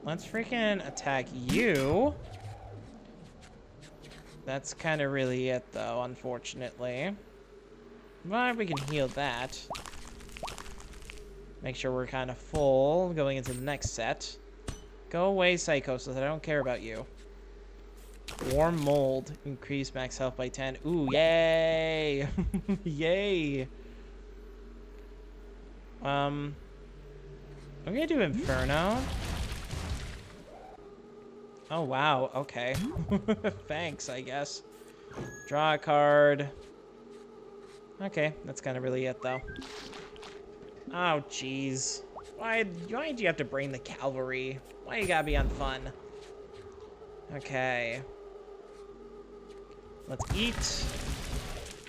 Let's freaking attack you. That's kind of really it, though, unfortunately. But we can heal that. Make sure we're kind of full going into the next set. Go away, Psychosis. I don't care about you. Warm mold. Increase max health by 10. Ooh, yay! Yay! I'm gonna do Inferno. Oh, wow. Okay. Thanks, I guess. Draw a card. Okay, that's kind of really it, though. Oh, jeez. Why do you have to bring the cavalry? Why you gotta be on fun? Okay. Let's eat.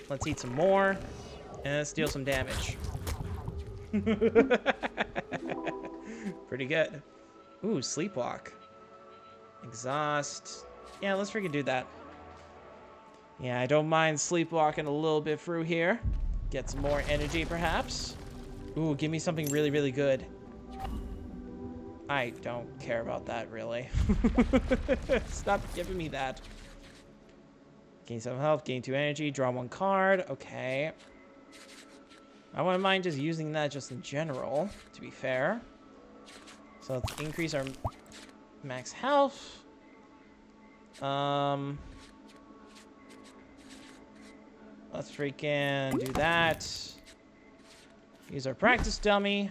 Let's eat some more. And let's deal some damage. Pretty good. Ooh, sleepwalk. Exhaust. Yeah, let's freaking do that. Yeah, I don't mind sleepwalking a little bit through here. Get some more energy, perhaps. Ooh, give me something really, really good. I don't care about that, really. Stop giving me that. Gain some health, gain 2 energy, draw 1 card. Okay. I wouldn't mind just using that just in general, to be fair. So let's increase our max health. Let's freaking do that. Use our practice dummy.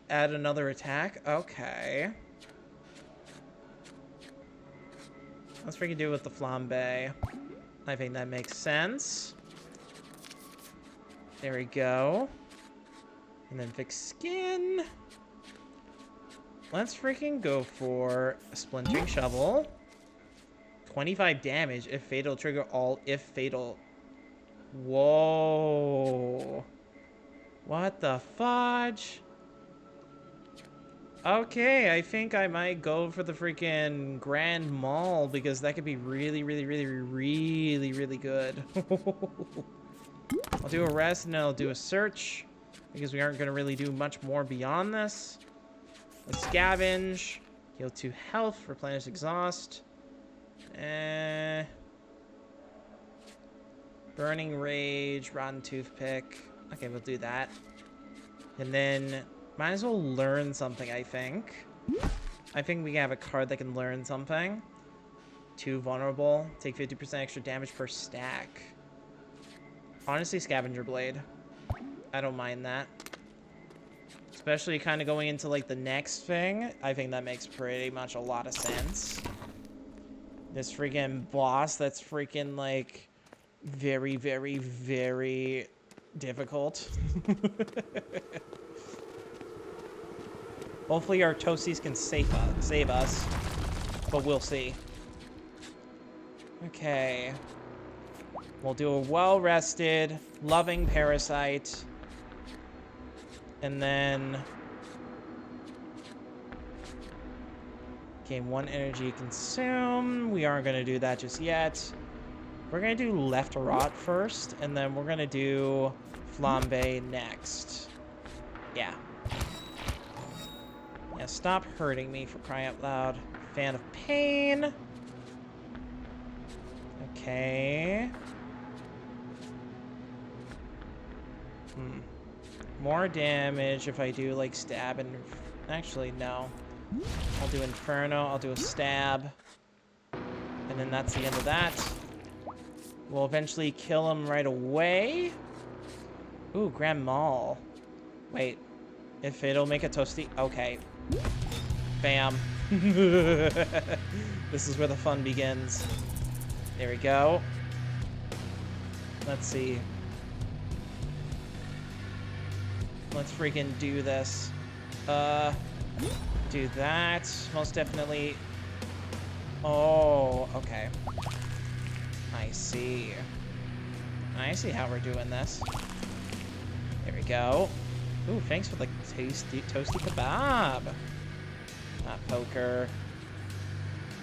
Add another attack? Okay. Let's freaking do it with the flambe. I think that makes sense. There we go. And then fix skin. Let's freaking go for a splintering shovel. 25 damage if fatal. Trigger all if fatal. Whoa. What the fudge? Okay, I think I might go for the freaking Grand Mall because that could be really, really, really, really, really good. I'll do a rest and then I'll do a search because we aren't going to really do much more beyond this. Let's scavenge. Heal 2 health. Replenish exhaust. Burning Rage. Rotten Toothpick. Okay, we'll do that. And then might as well learn something, I think. I think we have a card that can learn something. 2 vulnerable. Take 50% extra damage per stack. Honestly, Scavenger Blade. I don't mind that. Especially kind of going into, like, the next thing. I think that makes pretty much a lot of sense. This freaking boss that's freaking, like, very, very, very difficult. Hopefully our toasties can save us. But we'll see. Okay. We'll do a well-rested, loving parasite. And then gain 1 energy consume. We aren't going to do that just yet. We're going to do left to rot first, and then we're going to do flambe next. Yeah. Yeah, stop hurting me for crying out loud. Fan of pain. Okay. More damage if I do, like, stab and... Actually, no. I'll do Inferno. I'll do a stab. And then that's the end of that. We'll eventually kill him right away. Ooh, Grand Mall. Wait. If it'll make a toasty... Okay. Bam. This is where the fun begins. There we go. Let's see. Let's freaking do this. Do that. Most definitely. Oh, okay. I see. I see how we're doing this. There we go. Ooh, thanks for the tasty toasty kebab. Not poker.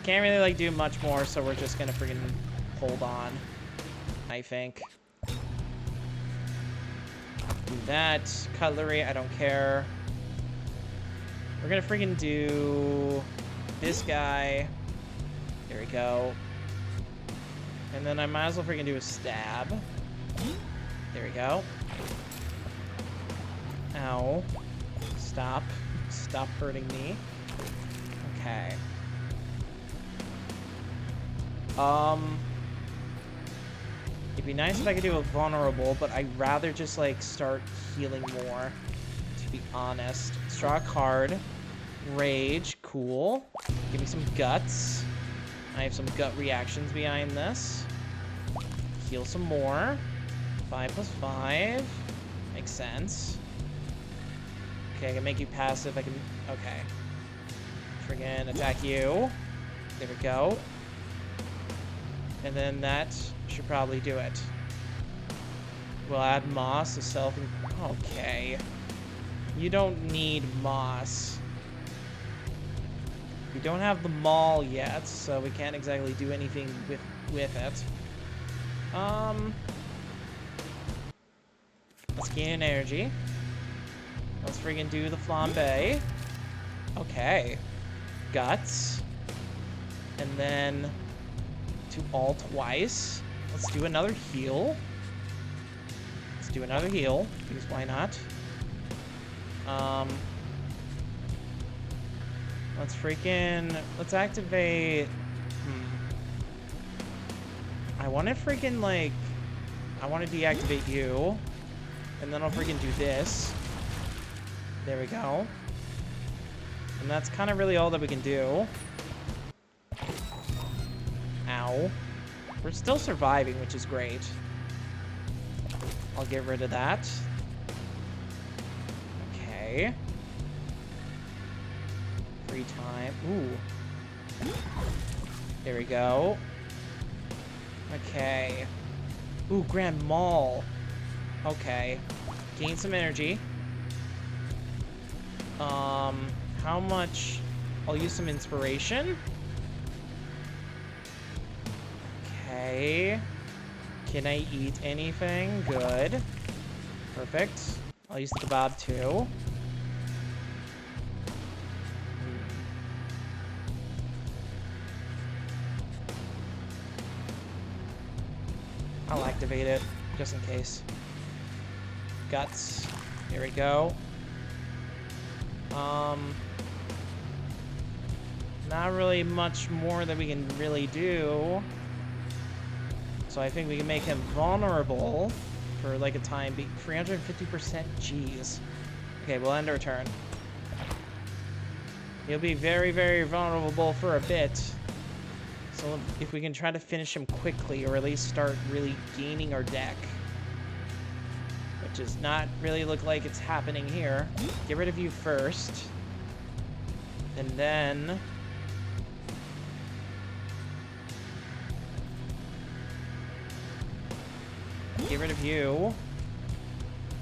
Can't really, like, do much more, so we're just gonna freaking hold on. I think. Do that. Cutlery, I don't care. We're gonna freaking do this guy. There we go. And then I might as well freaking do a stab. There we go. Ow. Stop. Stop hurting me. Okay. It'd be nice if I could do a vulnerable, but I'd rather just, like, start healing more, to be honest. Let's draw a card. Rage, cool. Give me some guts. I have some gut reactions behind this. Heal some more. 5 plus 5. Makes sense. Okay, I can make you passive. I can... Okay. Friggin' attack you. There we go. And then that should probably do it. We'll add moss to self... Okay. You don't need moss. We don't have the mall yet, so we can't exactly do anything with it. Let's gain energy. Let's friggin' do the flambe. Okay. Guts. And then... to all twice. Let's do another heal. Let's do another heal, because why not? Let's freaking... Let's activate... I want to freaking, like... I want to deactivate you. And then I'll freaking do this. There we go. And that's kind of really all that we can do. Ow. We're still surviving, which is great. I'll get rid of that. Okay. Free time. Ooh. There we go. Okay. Ooh, Grand Mall. Okay. Gain some energy. How much? I'll use some inspiration. Okay. Can I eat anything? Good. Perfect. I'll use the kebab too. I'll activate it, just in case. Guts. Here we go. Not really much more that we can really do. So I think we can make him vulnerable for like a time being 350%. Jeez. Okay, we'll end our turn. He'll be very, very vulnerable for a bit. So if we can try to finish him quickly, or at least start really gaining our deck. Which does not really look like it's happening here. Get rid of you first. And then... get rid of you.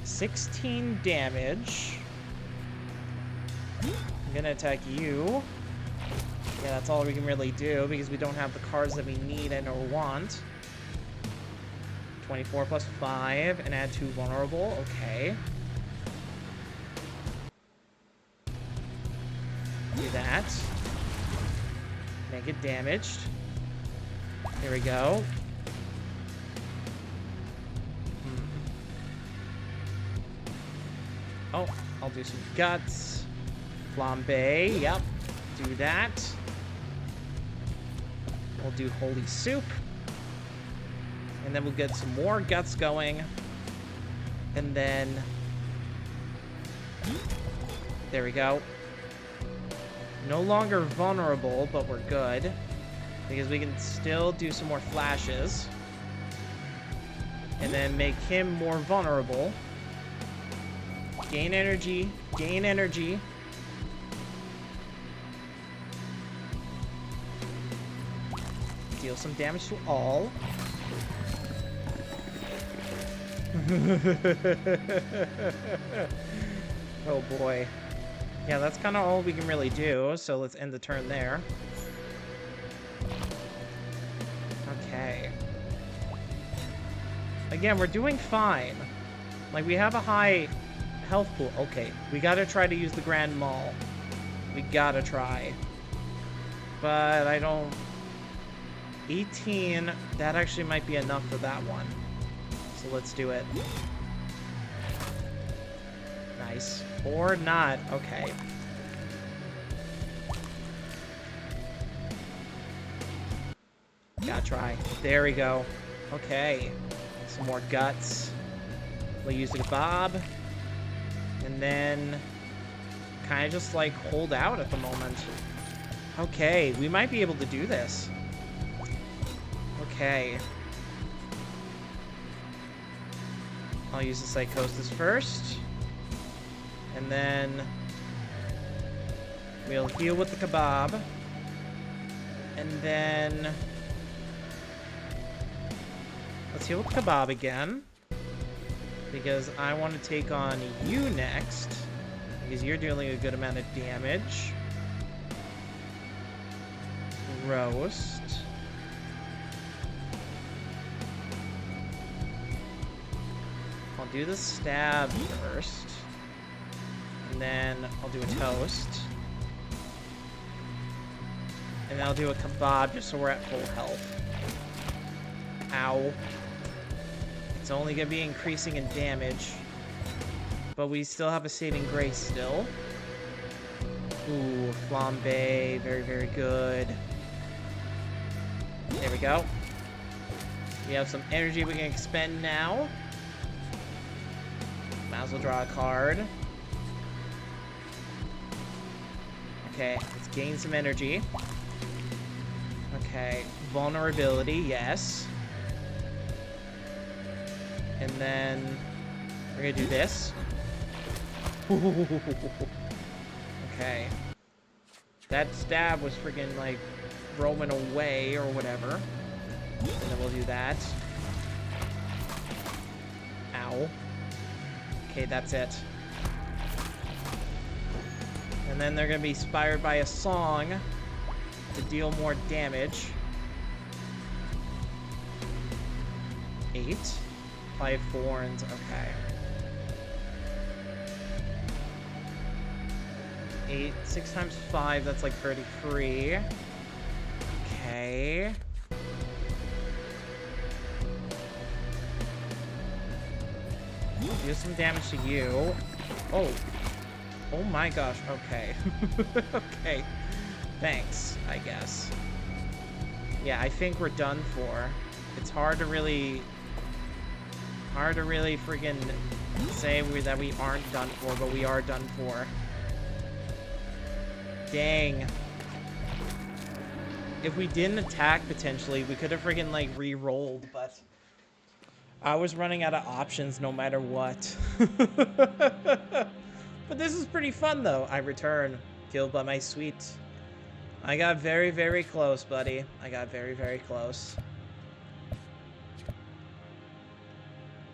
16 damage. I'm gonna attack you. Yeah, that's all we can really do because we don't have the cards that we need and or want. 24 plus 5 and add 2 vulnerable. Okay. Do that. Make it damaged. Here we go. Oh, I'll do some guts. Flambe, yep. Do that. We'll do holy soup. And then we'll get some more guts going. And then... there we go. No longer vulnerable, but we're good. Because we can still do some more flashes. And then make him more vulnerable. Gain energy. Gain energy. Deal some damage to all. Oh boy. Yeah, that's kind of all we can really do, so let's end the turn there. Okay. Again, we're doing fine. Like, we have a high health pool. Okay, we gotta try to use the Grand Mall. We gotta try. But I don't... 18, that actually might be enough for that one. So let's do it. Nice. Or not. Okay. Gotta try. There we go. Okay. Some more guts. We'll use the kebab. And then kind of just like hold out at the moment. Okay, we might be able to do this. Okay. I'll use the Psychosis first. And then we'll heal with the kebab. And then let's heal with the kebab again. Because I want to take on you next. Because you're dealing a good amount of damage. Roast. I'll do the stab first. And then I'll do a toast. And then I'll do a kebab just so we're at full health. Ow. It's only going to be increasing in damage. But we still have a saving grace still. Ooh, flambe. Very, very good. There we go. We have some energy we can expend now. Might as well draw a card. Okay, let's gain some energy. Okay, vulnerability, yes. And then we're gonna do this. Okay. That stab was freaking like roaming away or whatever. And then we'll do that. Ow. Okay, that's it. And then they're gonna be inspired by a song to deal more damage. 8. 5 thorns, okay. 8, 6 times 5, that's like 33. Okay. Do some damage to you. Oh. Oh my gosh, okay. Okay. Thanks, I guess. Yeah, I think we're done for. It's hard to really friggin' say that we aren't done for, but we are done for. Dang. If we didn't attack, potentially, we could have friggin' like re-rolled, but I was running out of options no matter what. But this is pretty fun, though. I return, killed by my sweet. I got very, very close, buddy. I got very, very close.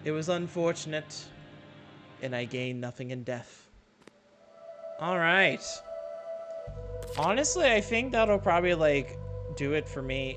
It was unfortunate, and I gained nothing in death. Alright. Honestly, I think that'll probably, like, do it for me.